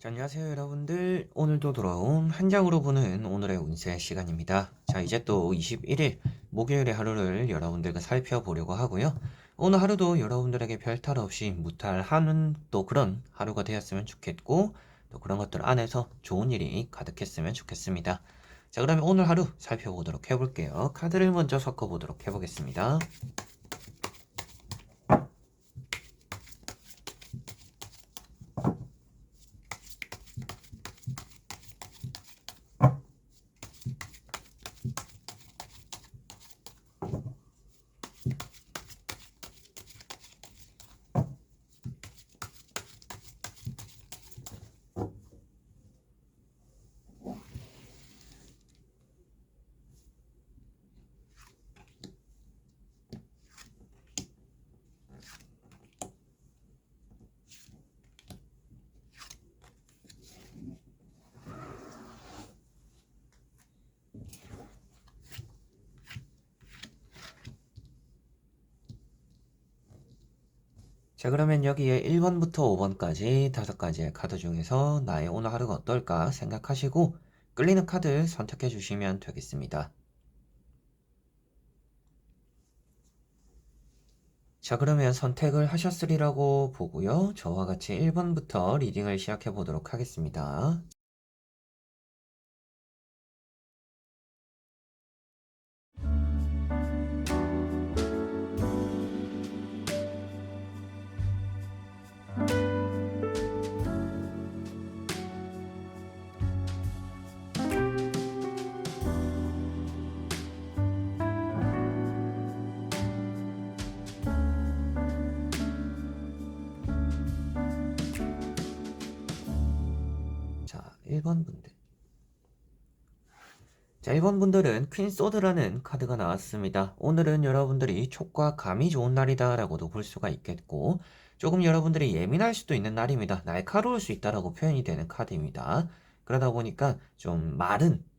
자, 안녕하세요, 여러분들. 오늘도 돌아온 한 장으로 보는 오늘의 운세 시간입니다. 자, 이제 또 21일 목요일의 하루를 여러분들과 살펴보려고 하고요. 오늘 하루도 여러분들에게 별탈 없이 무탈하는 또 그런 하루가 되었으면 좋겠고, 또 그런 것들 안에서 좋은 일이 가득했으면 좋겠습니다. 자, 그러면 오늘 하루 살펴보도록 해볼게요. 카드를 먼저 섞어보도록 해보겠습니다. 자, 그러면 여기에 1번부터 5번까지 5가지의 카드 중에서 나의 오늘 하루가 어떨까 생각하시고 끌리는 카드 선택해 주시면 되겠습니다. 자, 그러면 선택을 하셨으리라고 보고요. 저와 같이 1번부터 리딩을 시작해 보도록 하겠습니다. 자, 1번 분들. 자, 1번 분들은 퀸 소드라는 카드가 나왔습니다. 오늘은 여러분들이 촉과 감이 좋은 날이다라고도 볼 수가 있겠고, 조금 여러분들이 예민할 수도 있는 날입니다. 날카로울 수 있다라고 표현이 되는 카드입니다. 그러다 보니까 좀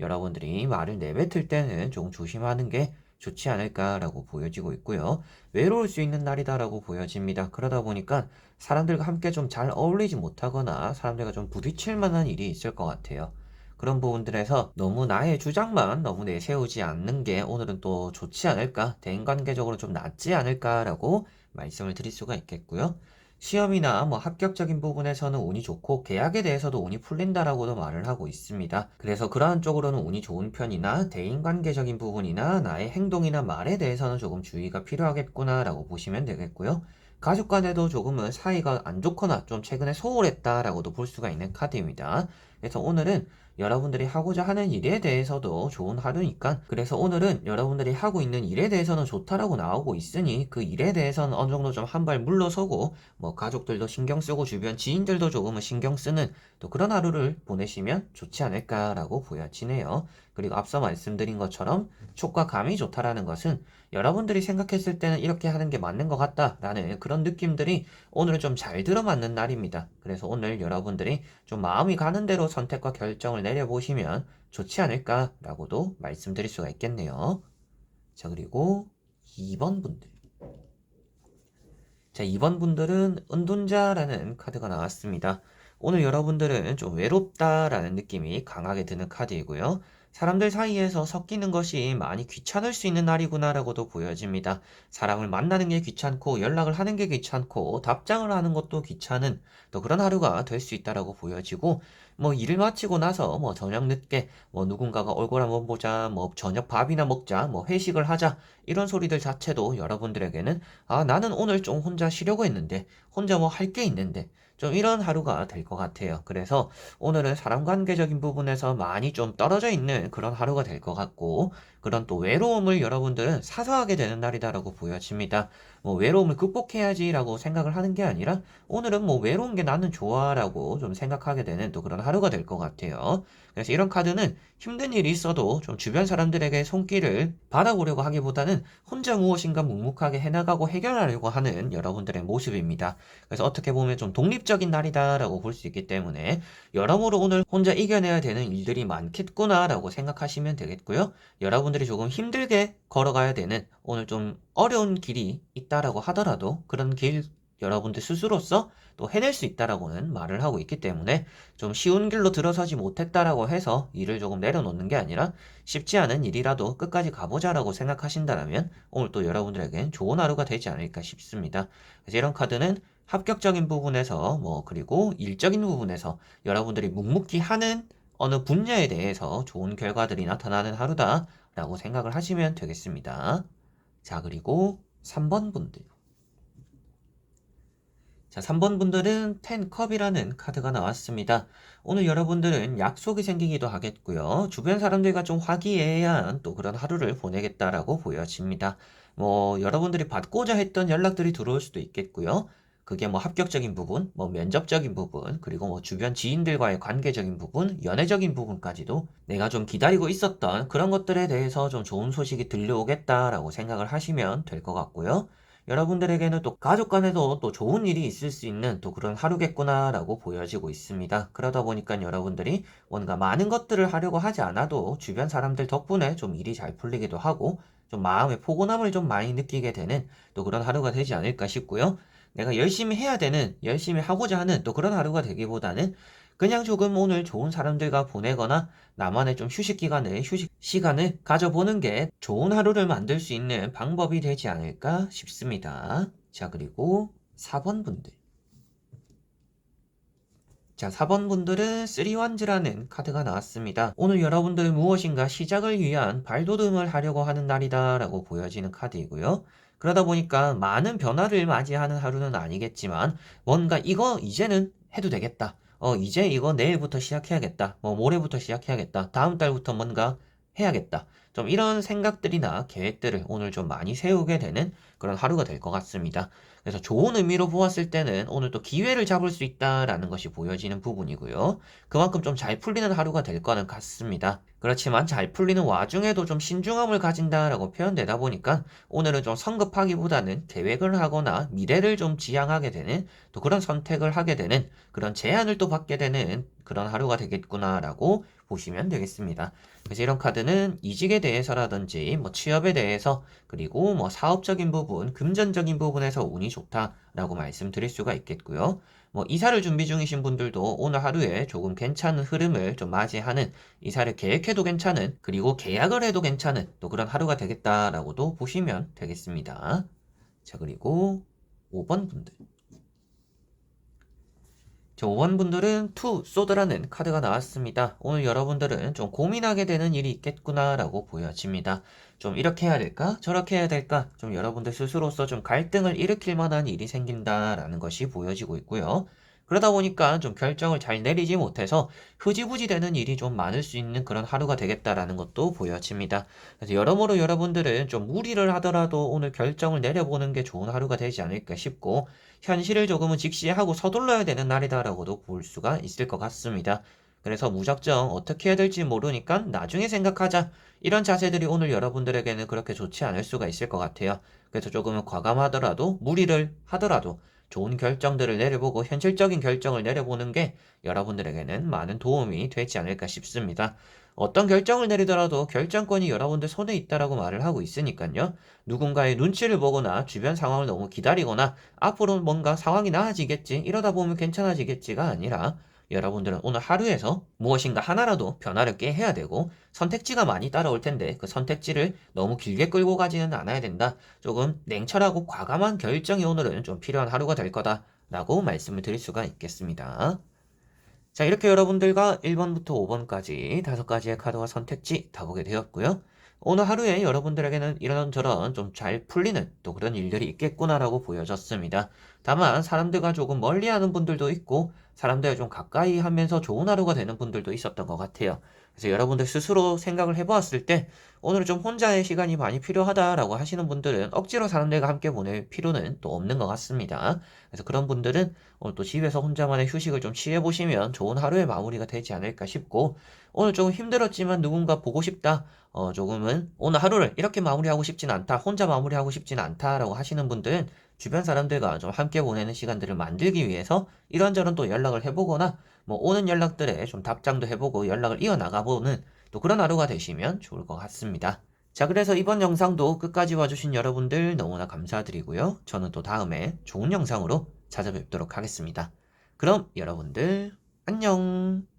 여러분들이 말을 내뱉을 때는 좀 조심하는 게 좋지 않을까라고 보여지고 있고요. 외로울 수 있는 날이다라고 보여집니다. 그러다 보니까 사람들과 함께 좀 잘 어울리지 못하거나 사람들과 좀 부딪힐 만한 일이 있을 것 같아요. 그런 부분들에서 너무 나의 주장만 너무 내세우지 않는 게 오늘은 또 좋지 않을까, 대인관계적으로 좀 낫지 않을까라고 말씀을 드릴 수가 있겠고요. 시험이나 뭐 합격적인 부분에서는 운이 좋고 계약에 대해서도 운이 풀린다라고도 말을 하고 있습니다. 그래서 그러한 쪽으로는 운이 좋은 편이나 대인관계적인 부분이나 나의 행동이나 말에 대해서는 조금 주의가 필요하겠구나라고 보시면 되겠고요. 가족 간에도 조금은 사이가 안 좋거나 좀 최근에 소홀했다라고도 볼 수가 있는 카드입니다. 그래서 오늘은 여러분들이 하고자 하는 일에 대해서도 좋은 하루니까, 그래서 오늘은 여러분들이 하고 있는 일에 대해서는 좋다라고 나오고 있으니 그 일에 대해서는 어느 정도 좀 한 발 물러서고 뭐 가족들도 신경 쓰고 주변 지인들도 조금은 신경 쓰는 또 그런 하루를 보내시면 좋지 않을까라고 보여지네요. 그리고 앞서 말씀드린 것처럼 촉과 감이 좋다라는 것은 여러분들이 생각했을 때는 이렇게 하는 게 맞는 것 같다라는 그런 느낌들이 오늘은 좀 잘 들어맞는 날입니다. 그래서 오늘 여러분들이 좀 마음이 가는 대로 선택과 결정을 내려보시면 좋지 않을까라고도 말씀드릴 수가 있겠네요. 자, 그리고 2번 분들. 자, 2번 분들은 은둔자라는 카드가 나왔습니다. 오늘 여러분들은 좀 외롭다라는 느낌이 강하게 드는 카드이고요. 사람들 사이에서 섞이는 것이 많이 귀찮을 수 있는 날이구나라고도 보여집니다. 사람을 만나는 게 귀찮고 연락을 하는 게 귀찮고 답장을 하는 것도 귀찮은 또 그런 하루가 될 수 있다라고 보여지고, 뭐 일을 마치고 나서 뭐 저녁 늦게 뭐 누군가가 얼굴 한번 보자, 뭐 저녁 밥이나 먹자, 뭐 회식을 하자, 이런 소리들 자체도 여러분들에게는 아, 나는 오늘 좀 혼자 쉬려고 했는데, 혼자 뭐 할 게 있는데, 좀 이런 하루가 될 것 같아요. 그래서 오늘은 사람 관계적인 부분에서 많이 좀 떨어져 있는 그런 하루가 될 것 같고, 그런 또 외로움을 여러분들은 사서하게 되는 날이다라고 보여집니다. 뭐 외로움을 극복해야지라고 생각을 하는 게 아니라, 오늘은 뭐 외로운 게 나는 좋아라고 좀 생각하게 되는 또 그런 하루가 될 것 같아요. 그래서 이런 카드는 힘든 일이 있어도 좀 주변 사람들에게 손길을 받아보려고 하기보다는 혼자 무엇인가 묵묵하게 해나가고 해결하려고 하는 여러분들의 모습입니다. 그래서 어떻게 보면 좀 독립적인 날이다라고 볼 수 있기 때문에 여러모로 오늘 혼자 이겨내야 되는 일들이 많겠구나라고 생각하시면 되겠고요. 여러분들이 조금 힘들게 걸어가야 되는 오늘 좀 어려운 길이 있다라고 하더라도 그런 길 여러분들 스스로서 또 해낼 수 있다라고는 말을 하고 있기 때문에 좀 쉬운 길로 들어서지 못했다라고 해서 일을 조금 내려놓는 게 아니라 쉽지 않은 일이라도 끝까지 가보자라고 생각하신다면 오늘 또 여러분들에겐 좋은 하루가 되지 않을까 싶습니다. 그래서 이런 카드는 합격적인 부분에서 그리고 일적인 부분에서 여러분들이 묵묵히 하는 어느 분야에 대해서 좋은 결과들이 나타나는 하루다라고 생각을 하시면 되겠습니다. 자, 그리고 3번 분들. 자, 3번 분들은 10컵이라는 카드가 나왔습니다. 오늘 여러분들은 약속이 생기기도 하겠고요. 주변 사람들과 좀 화기애애한 또 그런 하루를 보내겠다라고 보여집니다. 여러분들이 받고자 했던 연락들이 들어올 수도 있겠고요. 그게 합격적인 부분, 면접적인 부분, 그리고 주변 지인들과의 관계적인 부분, 연애적인 부분까지도 내가 좀 기다리고 있었던 그런 것들에 대해서 좀 좋은 소식이 들려오겠다라고 생각을 하시면 될 것 같고요. 여러분들에게는 또 가족 간에도 또 좋은 일이 있을 수 있는 또 그런 하루겠구나라고 보여지고 있습니다. 그러다 보니까 여러분들이 뭔가 많은 것들을 하려고 하지 않아도 주변 사람들 덕분에 좀 일이 잘 풀리기도 하고 좀 마음의 포근함을 좀 많이 느끼게 되는 또 그런 하루가 되지 않을까 싶고요. 내가 열심히 해야 되는, 열심히 하고자 하는 또 그런 하루가 되기보다는 그냥 조금 오늘 좋은 사람들과 보내거나 나만의 좀 휴식 시간을 가져보는 게 좋은 하루를 만들 수 있는 방법이 되지 않을까 싶습니다. 자, 그리고 4번 분들. 자, 4번 분들은 3원즈라는 카드가 나왔습니다. 오늘 여러분들 무엇인가 시작을 위한 발돋움을 하려고 하는 날이다라고 보여지는 카드이고요. 그러다 보니까 많은 변화를 맞이하는 하루는 아니겠지만 뭔가 이거 이제는 해도 되겠다. 이제 이거 내일부터 시작해야겠다. 모레부터 시작해야겠다. 다음 달부터 뭔가 해야겠다. 좀 이런 생각들이나 계획들을 오늘 좀 많이 세우게 되는 그런 하루가 될 것 같습니다. 그래서 좋은 의미로 보았을 때는 오늘 또 기회를 잡을 수 있다라는 것이 보여지는 부분이고요. 그만큼 좀 잘 풀리는 하루가 될 거는 같습니다. 그렇지만 잘 풀리는 와중에도 좀 신중함을 가진다라고 표현되다 보니까 오늘은 좀 성급하기보다는 계획을 하거나 미래를 좀 지향하게 되는 또 그런 선택을 하게 되는 그런 제안을 또 받게 되는 그런 하루가 되겠구나라고 보시면 되겠습니다. 그래서 이런 카드는 이직에 대해서라든지 취업에 대해서 그리고 사업적인 부분, 금전적인 부분에서 운이 좋다라고 말씀드릴 수가 있겠고요. 이사를 준비 중이신 분들도 오늘 하루에 조금 괜찮은 흐름을 좀 맞이하는 이사를 계획해도 괜찮은 그리고 계약을 해도 괜찮은 또 그런 하루가 되겠다라고도 보시면 되겠습니다. 자, 그리고 5번 분들. 자, 5번 분들은 투 소드라는 카드가 나왔습니다. 오늘 여러분들은 좀 고민하게 되는 일이 있겠구나라고 보여집니다. 좀 이렇게 해야 될까? 저렇게 해야 될까? 좀 여러분들 스스로서 좀 갈등을 일으킬 만한 일이 생긴다라는 것이 보여지고 있고요. 그러다 보니까 좀 결정을 잘 내리지 못해서 흐지부지 되는 일이 좀 많을 수 있는 그런 하루가 되겠다라는 것도 보여집니다. 그래서 여러모로 여러분들은 좀 무리를 하더라도 오늘 결정을 내려보는 게 좋은 하루가 되지 않을까 싶고 현실을 조금은 직시하고 서둘러야 되는 날이다라고도 볼 수가 있을 것 같습니다. 그래서 무작정 어떻게 해야 될지 모르니까 나중에 생각하자. 이런 자세들이 오늘 여러분들에게는 그렇게 좋지 않을 수가 있을 것 같아요. 그래서 조금은 과감하더라도 무리를 하더라도 좋은 결정들을 내려보고 현실적인 결정을 내려보는 게 여러분들에게는 많은 도움이 되지 않을까 싶습니다. 어떤 결정을 내리더라도 결정권이 여러분들 손에 있다라고 말을 하고 있으니까요. 누군가의 눈치를 보거나 주변 상황을 너무 기다리거나 앞으로 뭔가 상황이 나아지겠지, 이러다 보면 괜찮아지겠지가 아니라 여러분들은 오늘 하루에서 무엇인가 하나라도 변화를 깨해야 되고 선택지가 많이 따라올 텐데 그 선택지를 너무 길게 끌고 가지는 않아야 된다. 조금 냉철하고 과감한 결정이 오늘은 좀 필요한 하루가 될 거다라고 말씀을 드릴 수가 있겠습니다. 자, 이렇게 여러분들과 1번부터 5번까지 5가지의 카드와 선택지 다 보게 되었고요. 오늘 하루에 여러분들에게는 이런저런 좀 잘 풀리는 또 그런 일들이 있겠구나라고 보여졌습니다. 다만 사람들과 조금 멀리하는 분들도 있고 사람들과 좀 가까이 하면서 좋은 하루가 되는 분들도 있었던 것 같아요. 그래서 여러분들 스스로 생각을 해보았을 때 오늘 좀 혼자의 시간이 많이 필요하다라고 하시는 분들은 억지로 사람들과 함께 보낼 필요는 또 없는 것 같습니다. 그래서 그런 분들은 오늘 또 집에서 혼자만의 휴식을 좀 취해보시면 좋은 하루의 마무리가 되지 않을까 싶고 오늘 조금 힘들었지만 누군가 보고 싶다. 조금은 오늘 하루를 이렇게 마무리하고 싶진 않다. 혼자 마무리하고 싶진 않다라고 하시는 분들은 주변 사람들과 좀 함께 보내는 시간들을 만들기 위해서 이런저런 또 연락을 해보거나 오는 연락들에 좀 답장도 해보고 연락을 이어나가보는 또 그런 하루가 되시면 좋을 것 같습니다. 자, 그래서 이번 영상도 끝까지 봐주신 여러분들 너무나 감사드리고요. 저는 또 다음에 좋은 영상으로 찾아뵙도록 하겠습니다. 그럼 여러분들 안녕!